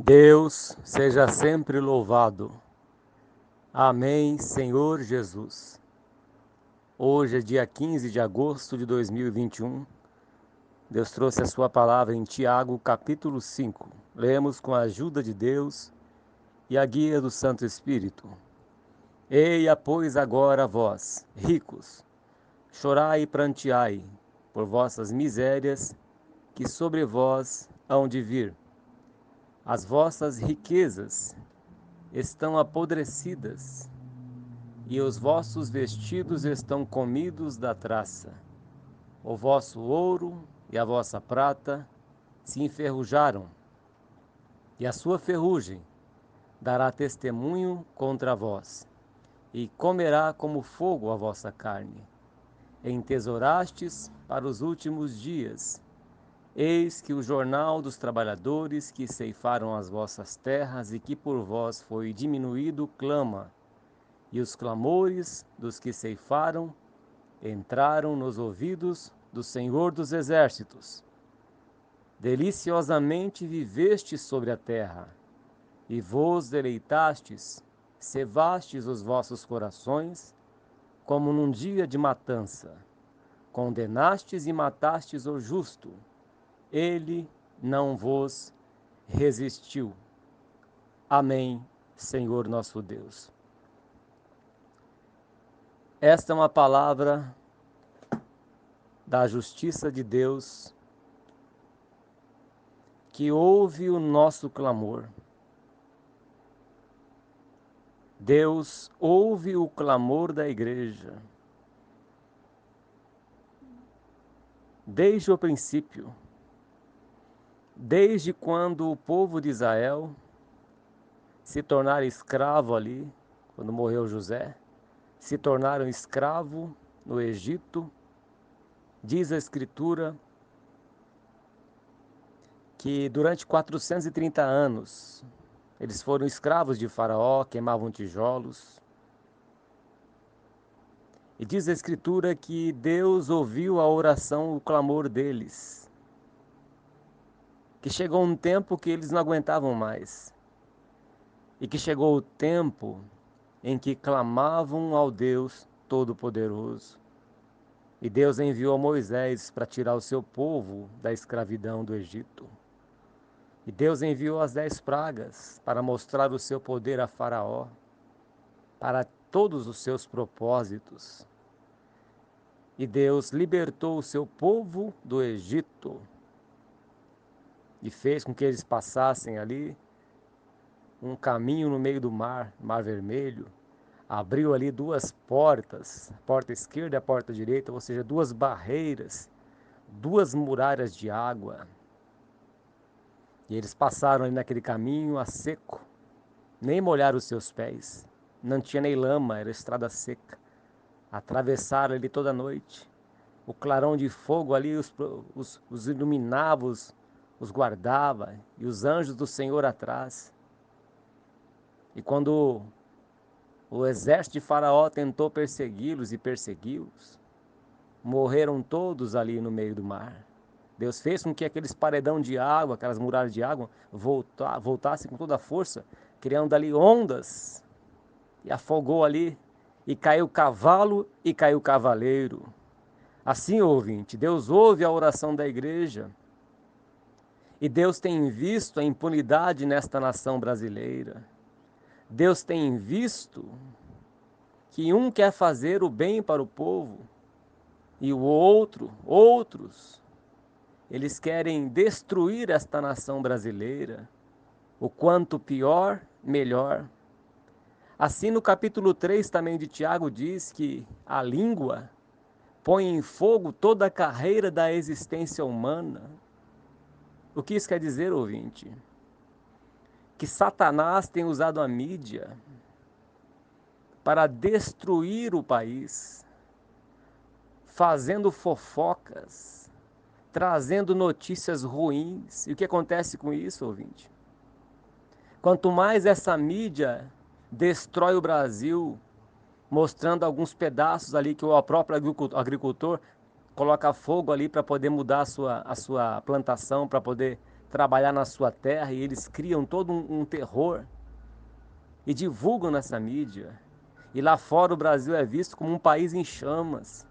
Deus seja sempre louvado. Amém, Senhor Jesus. Hoje é dia 15 de agosto de 2021. Deus trouxe a sua palavra em Tiago, capítulo 5. Lemos com a ajuda de Deus e a guia do Santo Espírito. Eia, pois, agora vós, ricos, chorai e pranteai por vossas misérias, que sobre vós hão de vir. As vossas riquezas estão apodrecidas, e os vossos vestidos estão comidos da traça. O vosso ouro e a vossa prata se enferrujaram, e a sua ferrugem dará testemunho contra vós, e comerá como fogo a vossa carne. Entesourastes para os últimos dias. Eis que o jornal dos trabalhadores que ceifaram as vossas terras e que por vós foi diminuído clama, e os clamores dos que ceifaram entraram nos ouvidos do Senhor dos Exércitos. Deliciosamente vivestes sobre a terra, e vos deleitastes, cevastes os vossos corações, como num dia de matança. Condenastes e matastes o justo, ele não vos resistiu. Amém, Senhor nosso Deus. Esta é uma palavra da justiça de Deus, que ouve o nosso clamor. Deus ouve o clamor da igreja. Desde o princípio, desde quando o povo de Israel se tornaram escravo ali, quando morreu José, se tornaram escravo no Egito, diz a Escritura que durante 430 anos eles foram escravos de Faraó, queimavam tijolos. E diz a Escritura que Deus ouviu a oração, o clamor deles. Que chegou um tempo que eles não aguentavam mais. E que chegou o tempo em que clamavam ao Deus Todo-Poderoso. E Deus enviou Moisés para tirar o seu povo da escravidão do Egito. E Deus enviou as 10 pragas para mostrar o seu poder a Faraó, para todos os seus propósitos. E Deus libertou o seu povo do Egito e fez com que eles passassem ali um caminho no meio do mar, Mar Vermelho. Abriu ali 2 portas, a porta esquerda e a porta direita, ou seja, 2 barreiras, 2 muralhas de água. E eles passaram ali naquele caminho a seco, nem molharam os seus pés. Não tinha nem lama, era estrada seca. Atravessaram ali toda a noite. O clarão de fogo ali os iluminava, os guardava, e os anjos do Senhor atrás. E quando o exército de Faraó tentou persegui-los e perseguiu-os, morreram todos ali no meio do mar. Deus fez com que aqueles paredão de água, aquelas muralhas de água, voltassem com toda a força, criando ali ondas, e afogou ali, e caiu o cavalo e caiu o cavaleiro. Assim, ouvinte, Deus ouve a oração da igreja, e Deus tem visto a impunidade nesta nação brasileira. Deus tem visto que um quer fazer o bem para o povo, e o outros, eles querem destruir esta nação brasileira. O quanto pior, melhor. Assim, no capítulo 3 também de Tiago diz que a língua põe em fogo toda a carreira da existência humana. O que isso quer dizer, ouvinte? Que Satanás tem usado a mídia para destruir o país, fazendo fofocas, trazendo notícias ruins. E o que acontece com isso, ouvinte? Quanto mais essa mídia destrói o Brasil, mostrando alguns pedaços ali que o próprio agricultor coloca fogo ali para poder mudar a sua plantação, para poder trabalhar na sua terra e eles criam todo um terror e divulgam nessa mídia. E lá fora o Brasil é visto como um país em chamas.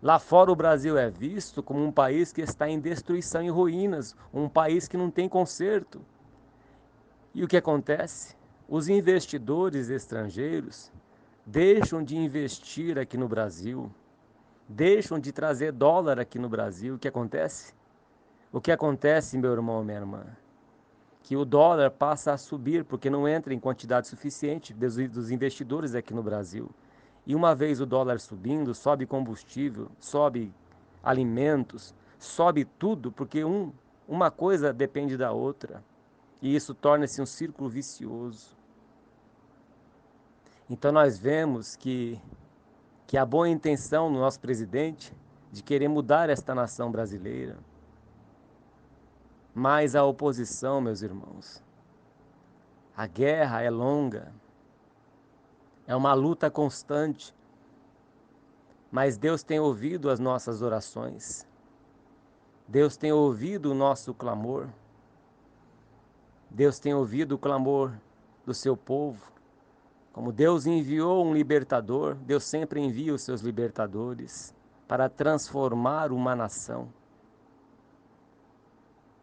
Lá fora o Brasil é visto como um país que está em destruição e ruínas, um país que não tem conserto. E o que acontece? Os investidores estrangeiros deixam de investir aqui no Brasil, deixam de trazer dólar aqui no Brasil. O que acontece? O que acontece, meu irmão, minha irmã? Que o dólar passa a subir porque não entra em quantidade suficiente dos investidores aqui no Brasil. E uma vez o dólar subindo, sobe combustível, sobe alimentos, sobe tudo, porque uma coisa depende da outra. E isso torna-se um círculo vicioso. Então nós vemos que a boa intenção do nosso presidente de querer mudar esta nação brasileira, mas a oposição, meus irmãos, a guerra é longa, é uma luta constante, mas Deus tem ouvido as nossas orações, Deus tem ouvido o nosso clamor, Deus tem ouvido o clamor do seu povo. Como Deus enviou um libertador, Deus sempre envia os seus libertadores para transformar uma nação.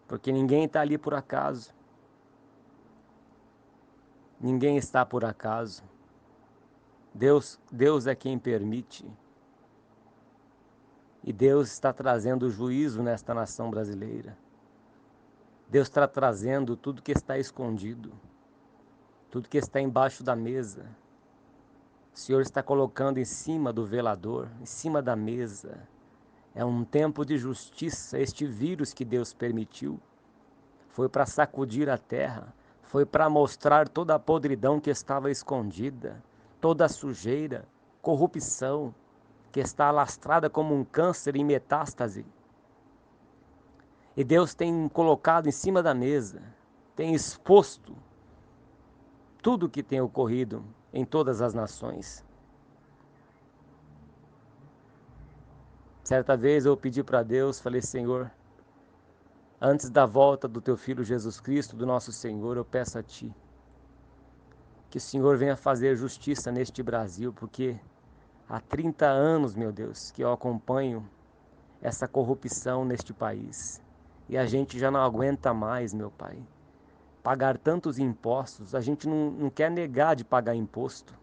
Porque ninguém está ali por acaso. Ninguém está por acaso. Deus é quem permite. E Deus está trazendo juízo nesta nação brasileira. Deus está trazendo tudo que está escondido, tudo que está embaixo da mesa. O Senhor está colocando em cima do velador, em cima da mesa. É um tempo de justiça. Este vírus que Deus permitiu foi para sacudir a terra, foi para mostrar toda a podridão que estava escondida, toda a sujeira, corrupção, que está alastrada como um câncer em metástase. E Deus tem colocado em cima da mesa, tem exposto tudo o que tem ocorrido em todas as nações. Certa vez eu pedi para Deus, falei: Senhor, antes da volta do teu Filho Jesus Cristo, do nosso Senhor, eu peço a Ti que o Senhor venha fazer justiça neste Brasil, porque há 30 anos, meu Deus, que eu acompanho essa corrupção neste país. E a gente já não aguenta mais, meu Pai, pagar tantos impostos. A gente não quer negar de pagar imposto,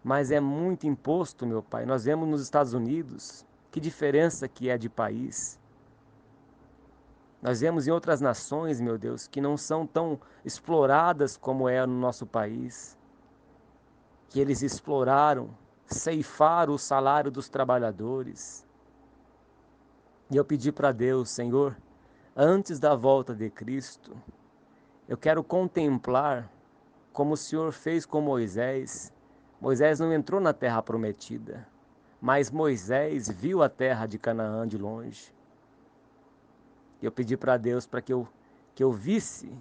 mas é muito imposto, meu Pai. Nós vemos nos Estados Unidos que diferença que é de país. Nós vemos em outras nações, meu Deus, que não são tão exploradas como é no nosso país, que eles exploraram, ceifaram o salário dos trabalhadores. E eu pedi para Deus: Senhor, antes da volta de Cristo, eu quero contemplar como o Senhor fez com Moisés. Moisés não entrou na terra prometida, mas Moisés viu a terra de Canaã de longe. E eu pedi para Deus para que eu visse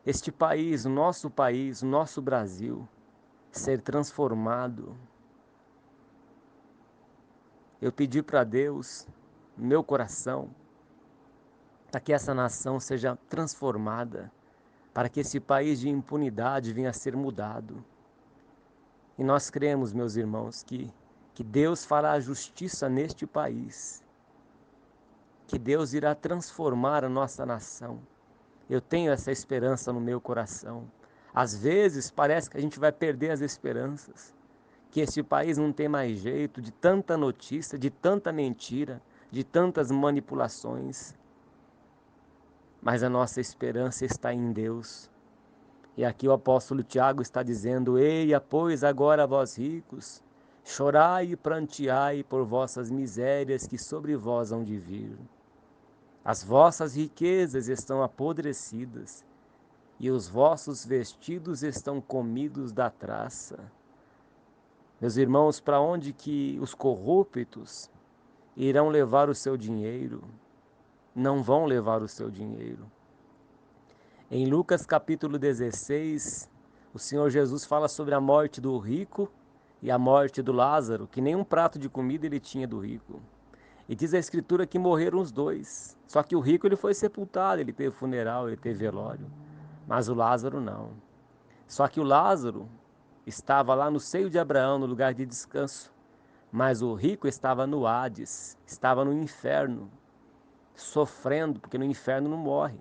este país, o nosso Brasil, ser transformado. Eu pedi para Deus, no meu coração, para que essa nação seja transformada, para que esse país de impunidade venha a ser mudado. E nós cremos, meus irmãos, que Deus fará justiça neste país, que Deus irá transformar a nossa nação. Eu tenho essa esperança no meu coração. Às vezes parece que a gente vai perder as esperanças, que este país não tem mais jeito, de tanta notícia, de tanta mentira, de tantas manipulações. Mas a nossa esperança está em Deus. E aqui o apóstolo Tiago está dizendo: Eia, pois agora vós ricos, chorai e pranteai por vossas misérias que sobre vós hão de vir. As vossas riquezas estão apodrecidas, e os vossos vestidos estão comidos da traça. Meus irmãos, para onde que os corruptos irão levar o seu dinheiro? Não vão levar o seu dinheiro. Em Lucas capítulo 16, o Senhor Jesus fala sobre a morte do rico e a morte do Lázaro, que nem um prato de comida ele tinha do rico. E diz a Escritura que morreram os dois. Só que o rico ele foi sepultado, ele teve funeral, ele teve velório. Mas o Lázaro não. Só que o Lázaro estava lá no seio de Abraão, no lugar de descanso. Mas o rico estava no Hades, estava no inferno, sofrendo, porque no inferno não morre.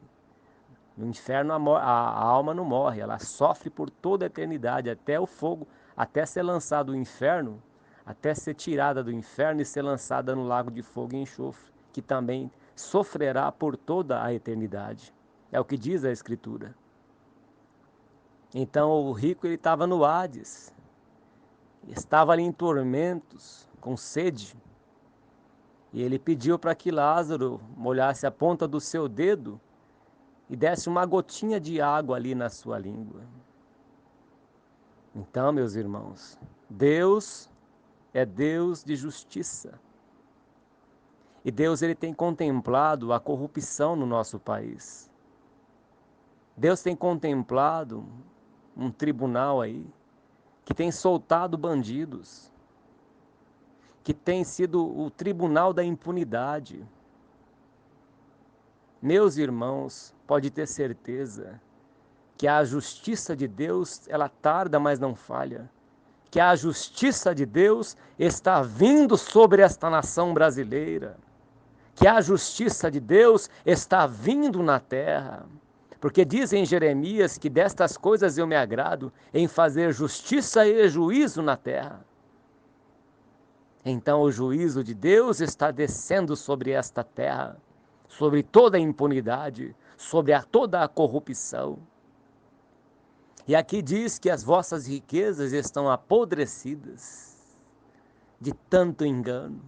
No inferno a alma não morre, ela sofre por toda a eternidade, até o fogo, até ser lançado do inferno, até ser tirada do inferno e ser lançada no lago de fogo e enxofre, que também sofrerá por toda a eternidade. É o que diz a Escritura. Então o rico ele estava no Hades, estava ali em tormentos, com sede, e ele pediu para que Lázaro molhasse a ponta do seu dedo e desse uma gotinha de água ali na sua língua. Então, meus irmãos, Deus é Deus de justiça. E Deus ele tem contemplado a corrupção no nosso país. Deus tem contemplado um tribunal aí que tem soltado bandidos, que tem sido o tribunal da impunidade. Meus irmãos, pode ter certeza que a justiça de Deus, ela tarda, mas não falha. Que a justiça de Deus está vindo sobre esta nação brasileira. Que a justiça de Deus está vindo na terra. Porque diz em Jeremias que destas coisas eu me agrado, em fazer justiça e juízo na terra. Então o juízo de Deus está descendo sobre esta terra, sobre toda a impunidade, sobre toda a corrupção. E aqui diz que as vossas riquezas estão apodrecidas de tanto engano,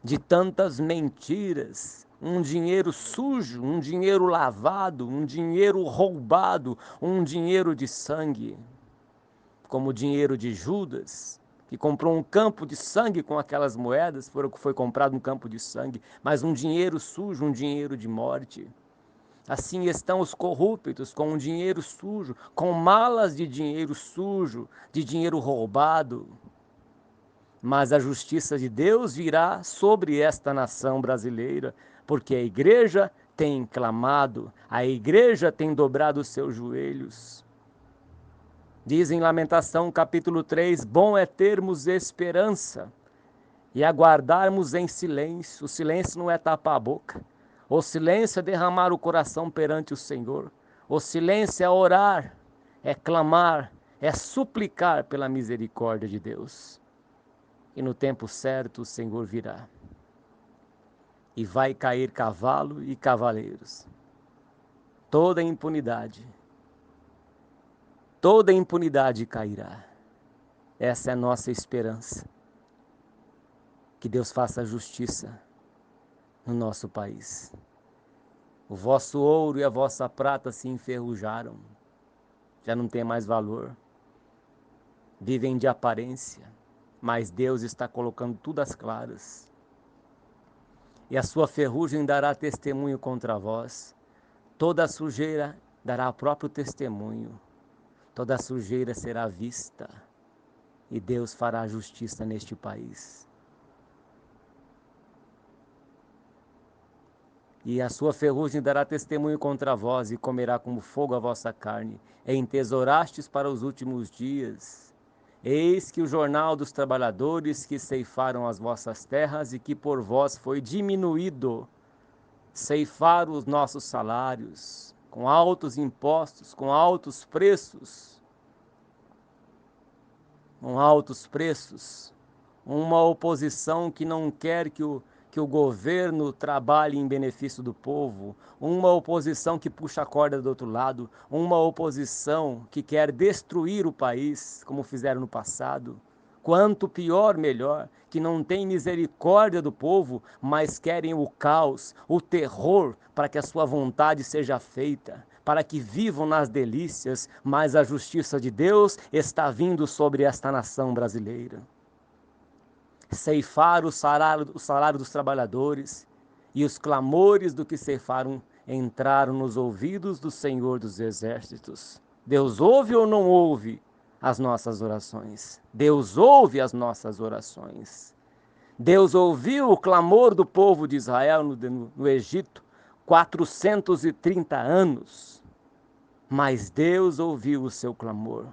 de tantas mentiras, um dinheiro sujo, um dinheiro lavado, um dinheiro roubado, um dinheiro de sangue, como o dinheiro de Judas, que comprou um campo de sangue com aquelas moedas, foi comprado um campo de sangue, mas um dinheiro sujo, um dinheiro de morte. Assim estão os corruptos, com um dinheiro sujo, com malas de dinheiro sujo, de dinheiro roubado. Mas a justiça de Deus virá sobre esta nação brasileira, porque a igreja tem clamado, a igreja tem dobrado os seus joelhos. Diz em Lamentação capítulo 3, bom é termos esperança e aguardarmos em silêncio. O silêncio não é tapar a boca. O silêncio é derramar o coração perante o Senhor. O silêncio é orar, é clamar, é suplicar pela misericórdia de Deus. E no tempo certo o Senhor virá. E vai cair cavalo e cavaleiros. Toda impunidade cairá. Essa é a nossa esperança. Que Deus faça justiça no nosso país. O vosso ouro e a vossa prata se enferrujaram, já não tem mais valor. Vivem de aparência, mas Deus está colocando tudo às claras. E a sua ferrugem dará testemunho contra vós. Toda a sujeira dará o próprio testemunho. Toda a sujeira será vista. E Deus fará justiça neste país. E a sua ferrugem dará testemunho contra vós, e comerá como fogo a vossa carne. E entesourastes para os últimos dias. Eis que o jornal dos trabalhadores que ceifaram as vossas terras e que por vós foi diminuído, ceifaram os nossos salários, com altos impostos, com altos preços. Uma oposição que não quer que o governo trabalhe em benefício do povo, uma oposição que puxa a corda do outro lado, uma oposição que quer destruir o país, como fizeram no passado. Quanto pior, melhor, que não tem misericórdia do povo, mas querem o caos, o terror, para que a sua vontade seja feita, para que vivam nas delícias, mas a justiça de Deus está vindo sobre esta nação brasileira. Ceifar o salário dos trabalhadores, e os clamores do que ceifaram entraram nos ouvidos do Senhor dos Exércitos. Deus ouve ou não ouve as nossas orações? Deus ouve as nossas orações. Deus ouviu o clamor do povo de Israel no Egito 430 anos, mas Deus ouviu o seu clamor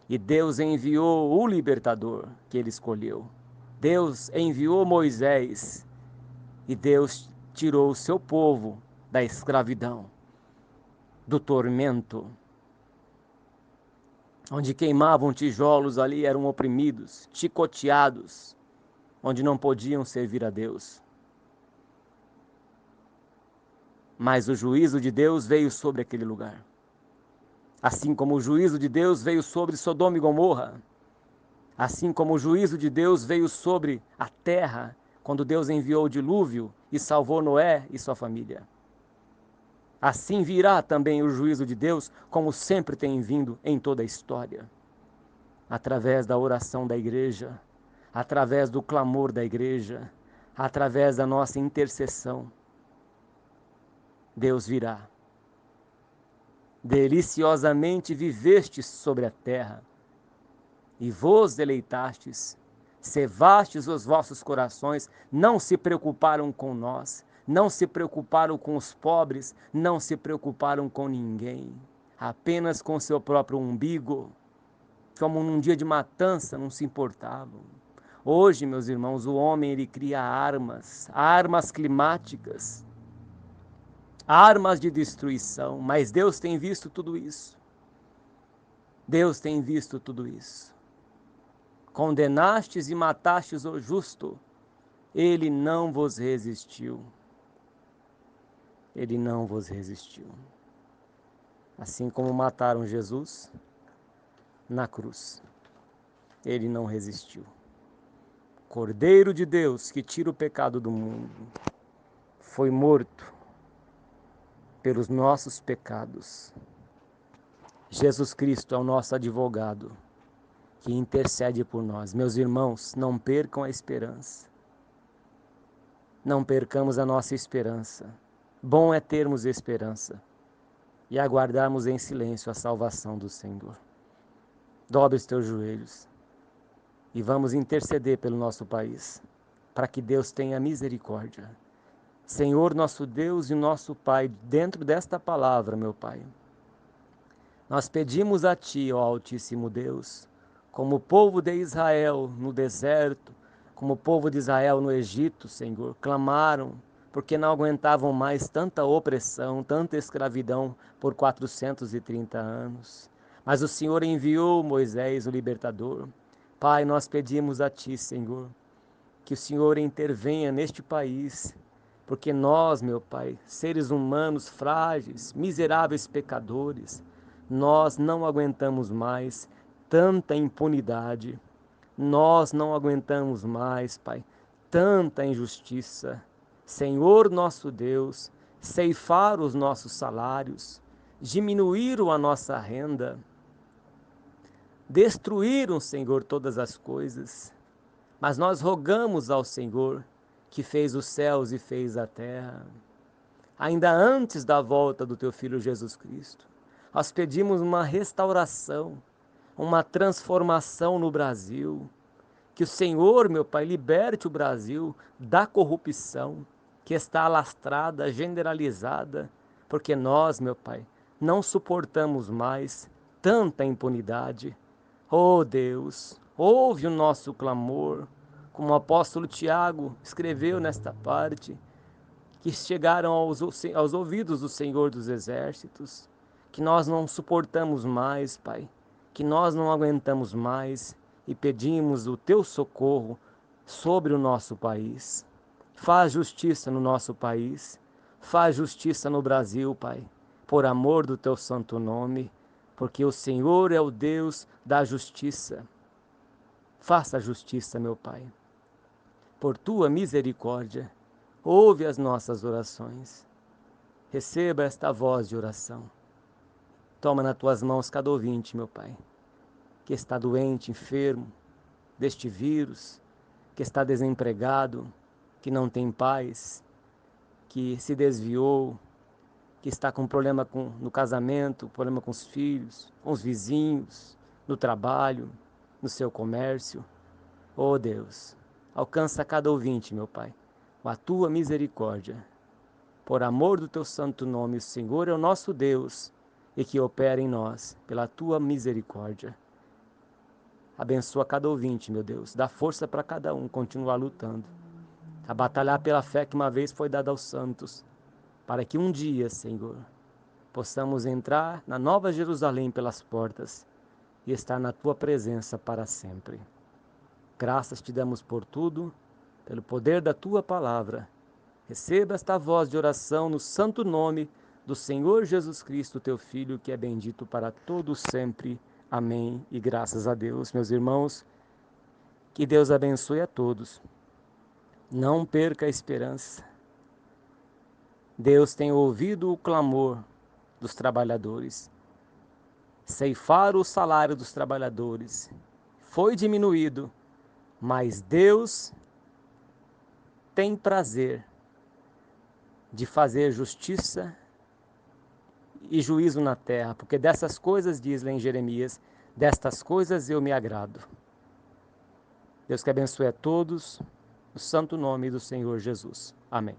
e Deus enviou o libertador que ele escolheu. Deus enviou Moisés e Deus tirou o seu povo da escravidão, do tormento, onde queimavam tijolos ali, eram oprimidos, chicoteados, onde não podiam servir a Deus. Mas o juízo de Deus veio sobre aquele lugar. Assim como o juízo de Deus veio sobre Sodoma e Gomorra, assim como o juízo de Deus veio sobre a terra, quando Deus enviou o dilúvio e salvou Noé e sua família. Assim virá também o juízo de Deus, como sempre tem vindo em toda a história. Através da oração da igreja, através do clamor da igreja, através da nossa intercessão, Deus virá. Deliciosamente vivestes sobre a terra, e vos deleitastes, cevastes os vossos corações, não se preocuparam com nós, não se preocuparam com os pobres, não se preocuparam com ninguém, apenas com seu próprio umbigo, como num dia de matança, não se importavam. Hoje, meus irmãos, o homem ele cria armas climáticas, armas de destruição, mas Deus tem visto tudo isso. Deus tem visto tudo isso. Condenastes e matastes o justo, ele não vos resistiu. Ele não vos resistiu. Assim como mataram Jesus na cruz, ele não resistiu. Cordeiro de Deus que tira o pecado do mundo, foi morto pelos nossos pecados. Jesus Cristo é o nosso advogado que intercede por nós. Meus irmãos, não percam a esperança. Não percamos a nossa esperança. Bom é termos esperança e aguardarmos em silêncio a salvação do Senhor. Dobre os teus joelhos e vamos interceder pelo nosso país, para que Deus tenha misericórdia. Senhor, nosso Deus e nosso Pai, dentro desta palavra, meu Pai, nós pedimos a Ti, ó Altíssimo Deus, como o povo de Israel no deserto, como o povo de Israel no Egito, Senhor, clamaram, porque não aguentavam mais tanta opressão, tanta escravidão por 430 anos. Mas o Senhor enviou Moisés, o libertador. Pai, nós pedimos a Ti, Senhor, que o Senhor intervenha neste país, porque nós, meu Pai, seres humanos frágeis, miseráveis pecadores, nós não aguentamos mais tanta impunidade, nós não aguentamos mais, Pai, tanta injustiça. Senhor nosso Deus, ceifar os nossos salários, diminuíram a nossa renda, destruíram, Senhor, todas as coisas. Mas nós rogamos ao Senhor, que fez os céus e fez a terra, ainda antes da volta do Teu Filho Jesus Cristo, nós pedimos uma restauração, uma transformação no Brasil, que o Senhor, meu Pai, liberte o Brasil da corrupção que está alastrada, generalizada, porque nós, meu Pai, não suportamos mais tanta impunidade. Oh Deus, ouve o nosso clamor, como o apóstolo Tiago escreveu nesta parte, que chegaram aos ouvidos do Senhor dos Exércitos, que nós não suportamos mais, Pai, que nós não aguentamos mais e pedimos o Teu socorro sobre o nosso país. Faz justiça no nosso país, faz justiça no Brasil, Pai, por amor do Teu santo nome, porque o Senhor é o Deus da justiça. Faça justiça, meu Pai. Por Tua misericórdia, ouve as nossas orações. Receba esta voz de oração. Toma nas Tuas mãos cada ouvinte, meu Pai, que está doente, enfermo deste vírus, que está desempregado, que não tem paz, que se desviou, que está com problema no casamento, problema com os filhos, com os vizinhos, no trabalho, no seu comércio. Oh Deus, Alcança cada ouvinte, meu Pai, com a tua misericórdia. Por amor do teu santo nome, o Senhor é o nosso Deus e que opera em nós pela tua misericórdia. Abençoa cada ouvinte, meu Deus. Dá força para cada um continuar lutando. A batalhar pela fé que uma vez foi dada aos santos, para que um dia, Senhor, possamos entrar na Nova Jerusalém pelas portas e estar na tua presença para sempre. Graças te damos por tudo, pelo poder da tua palavra. Receba esta voz de oração no santo nome do Senhor Jesus Cristo, teu Filho, que é bendito para todos sempre. Amém. E graças a Deus, meus irmãos, que Deus abençoe a todos. Não perca a esperança. Deus tem ouvido o clamor dos trabalhadores. Ceifar o salário dos trabalhadores foi diminuído, mas Deus tem prazer de fazer justiça e juízo na terra, porque dessas coisas, diz lá em Jeremias, destas coisas eu me agrado. Deus que abençoe a todos, no santo nome do Senhor Jesus. Amém.